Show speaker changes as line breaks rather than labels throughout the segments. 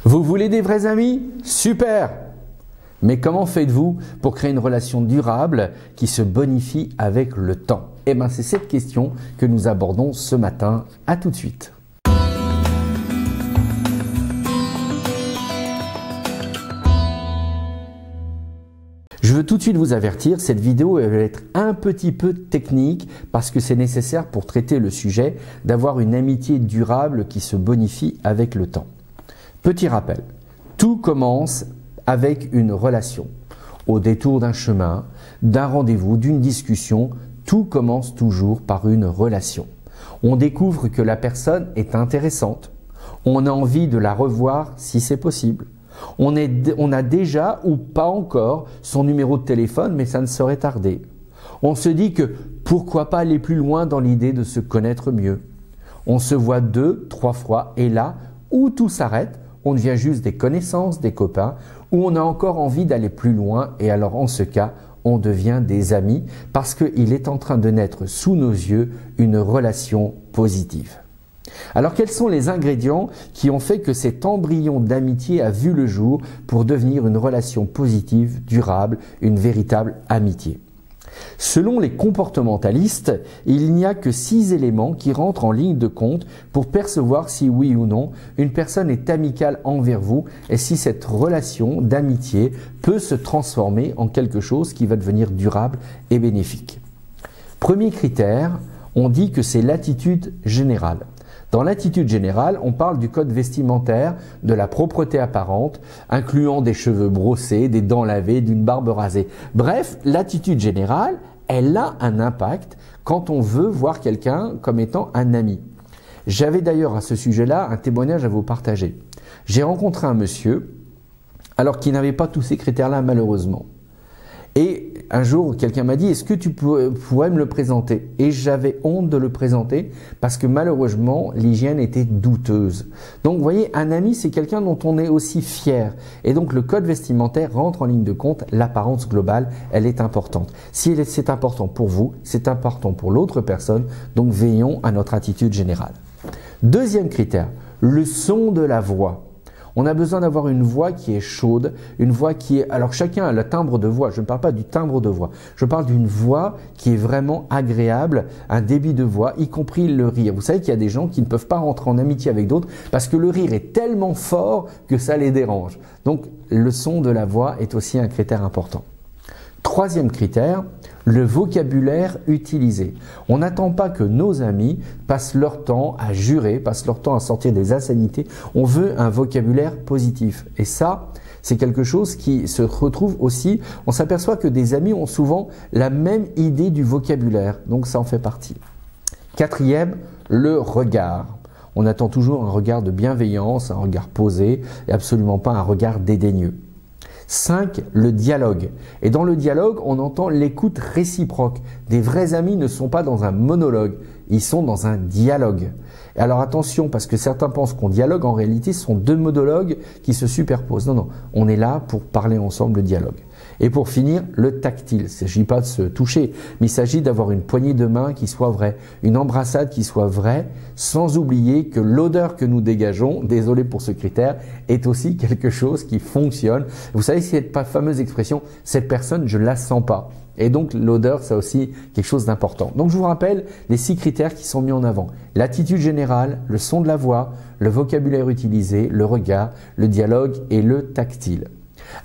Vous voulez des vrais amis? Super! Mais comment faites-vous pour créer une relation durable qui se bonifie avec le temps? Eh bien, c'est cette question que nous abordons ce matin. À tout de suite. Je veux tout de suite vous avertir, cette vidéo elle va être un petit peu technique parce que c'est nécessaire pour traiter le sujet d'avoir une amitié durable qui se bonifie avec le temps. Petit rappel, tout commence avec une relation. Au détour d'un chemin, d'un rendez-vous, d'une discussion, tout commence toujours par une relation. On découvre que la personne est intéressante, on a envie de la revoir si c'est possible. On a déjà ou pas encore son numéro de téléphone, mais ça ne saurait tarder. On se dit que pourquoi pas aller plus loin dans l'idée de se connaître mieux. On se voit 2, 3 fois et là où tout s'arrête, on devient juste des connaissances, des copains, ou on a encore envie d'aller plus loin et alors en ce cas, on devient des amis parce qu'il est en train de naître sous nos yeux une relation positive. Alors quels sont les ingrédients qui ont fait que cet embryon d'amitié a vu le jour pour devenir une relation positive, durable, une véritable amitié? Selon les comportementalistes, il n'y a que 6 éléments qui rentrent en ligne de compte pour percevoir si oui ou non une personne est amicale envers vous et si cette relation d'amitié peut se transformer en quelque chose qui va devenir durable et bénéfique. Premier critère, on dit que c'est l'attitude générale. Dans l'attitude générale, on parle du code vestimentaire, de la propreté apparente, incluant des cheveux brossés, des dents lavées, d'une barbe rasée. Bref, l'attitude générale, elle a un impact quand on veut voir quelqu'un comme étant un ami. J'avais d'ailleurs à ce sujet-là un témoignage à vous partager. J'ai rencontré un monsieur, alors qui n'avait pas tous ces critères-là malheureusement. Et un jour, quelqu'un m'a dit, est-ce que tu pourrais me le présenter? Et j'avais honte de le présenter parce que malheureusement, l'hygiène était douteuse. Donc, vous voyez, un ami, c'est quelqu'un dont on est aussi fier. Et donc, le code vestimentaire rentre en ligne de compte. L'apparence globale, elle est importante. Si c'est important pour vous, c'est important pour l'autre personne. Donc, veillons à notre attitude générale. Deuxième critère, le son de la voix. On a besoin d'avoir une voix qui est chaude, une voix qui est… Alors chacun a le timbre de voix, je ne parle pas du timbre de voix, je parle d'une voix qui est vraiment agréable, un débit de voix, y compris le rire. Vous savez qu'il y a des gens qui ne peuvent pas rentrer en amitié avec d'autres parce que le rire est tellement fort que ça les dérange. Donc le son de la voix est aussi un critère important. Troisième critère, le vocabulaire utilisé. On n'attend pas que nos amis passent leur temps à jurer, passent leur temps à sortir des insanités. On veut un vocabulaire positif. Et ça, c'est quelque chose qui se retrouve aussi. On s'aperçoit que des amis ont souvent la même idée du vocabulaire. Donc ça en fait partie. Quatrième, le regard. On attend toujours un regard de bienveillance, un regard posé et absolument pas un regard dédaigneux. 5. Le dialogue. Et dans le dialogue, on entend l'écoute réciproque. Des vrais amis ne sont pas dans un monologue, ils sont dans un dialogue. Et alors attention, parce que certains pensent qu'on dialogue, en réalité ce sont 2 monologues qui se superposent. Non, non, on est là pour parler ensemble, le dialogue. Et pour finir, le tactile. Il ne s'agit pas de se toucher, mais il s'agit d'avoir une poignée de main qui soit vraie, une embrassade qui soit vraie, sans oublier que l'odeur que nous dégageons, désolé pour ce critère, est aussi quelque chose qui fonctionne. Vous savez, cette fameuse expression, cette personne, je ne la sens pas. Et donc l'odeur, c'est aussi quelque chose d'important. Donc je vous rappelle les 6 critères qui sont mis en avant. L'attitude générale, le son de la voix, le vocabulaire utilisé, le regard, le dialogue et le tactile.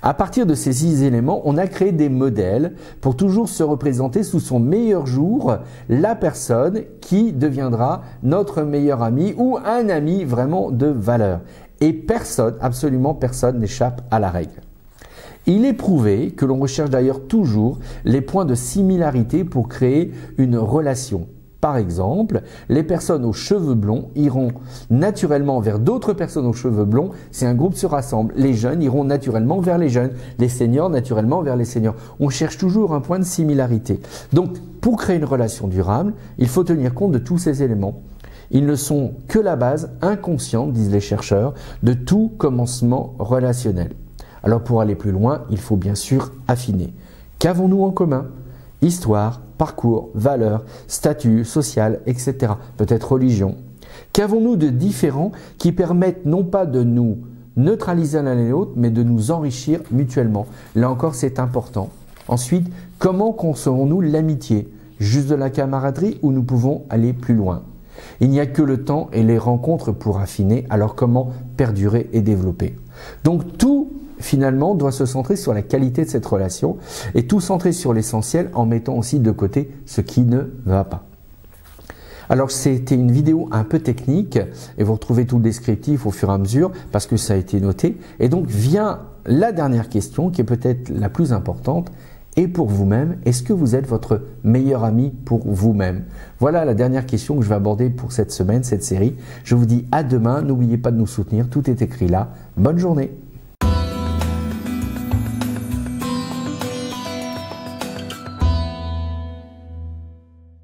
À partir de ces 6 éléments, on a créé des modèles pour toujours se représenter sous son meilleur jour la personne qui deviendra notre meilleur ami ou un ami vraiment de valeur. Et personne, absolument personne n'échappe à la règle. Il est prouvé que l'on recherche d'ailleurs toujours les points de similarité pour créer une relation. Par exemple, les personnes aux cheveux blonds iront naturellement vers d'autres personnes aux cheveux blonds si un groupe se rassemble. Les jeunes iront naturellement vers les jeunes, les seniors naturellement vers les seniors. On cherche toujours un point de similarité. Donc, pour créer une relation durable, il faut tenir compte de tous ces éléments. Ils ne sont que la base inconsciente, disent les chercheurs, de tout commencement relationnel. Alors pour aller plus loin, il faut bien sûr affiner. Qu'avons-nous en commun? Histoire, parcours, valeurs, statut social, etc. Peut-être religion. Qu'avons-nous de différent qui permettent non pas de nous neutraliser l'un et l'autre, mais de nous enrichir mutuellement. Là encore, c'est important. Ensuite, comment concevons-nous l'amitié? Juste de la camaraderie ou nous pouvons aller plus loin? Il n'y a que le temps et les rencontres pour affiner, alors comment perdurer et développer? Donc tout finalement doit se centrer sur la qualité de cette relation et tout centrer sur l'essentiel en mettant aussi de côté ce qui ne va pas. Alors c'était une vidéo un peu technique et vous retrouvez tout le descriptif au fur et à mesure parce que ça a été noté. Et donc vient la dernière question qui est peut-être la plus importante. Et pour vous-même, est-ce que vous êtes votre meilleur ami pour vous-même? Voilà la dernière question que je vais aborder pour cette semaine, cette série. Je vous dis à demain. N'oubliez pas de nous soutenir. Tout est écrit là. Bonne journée.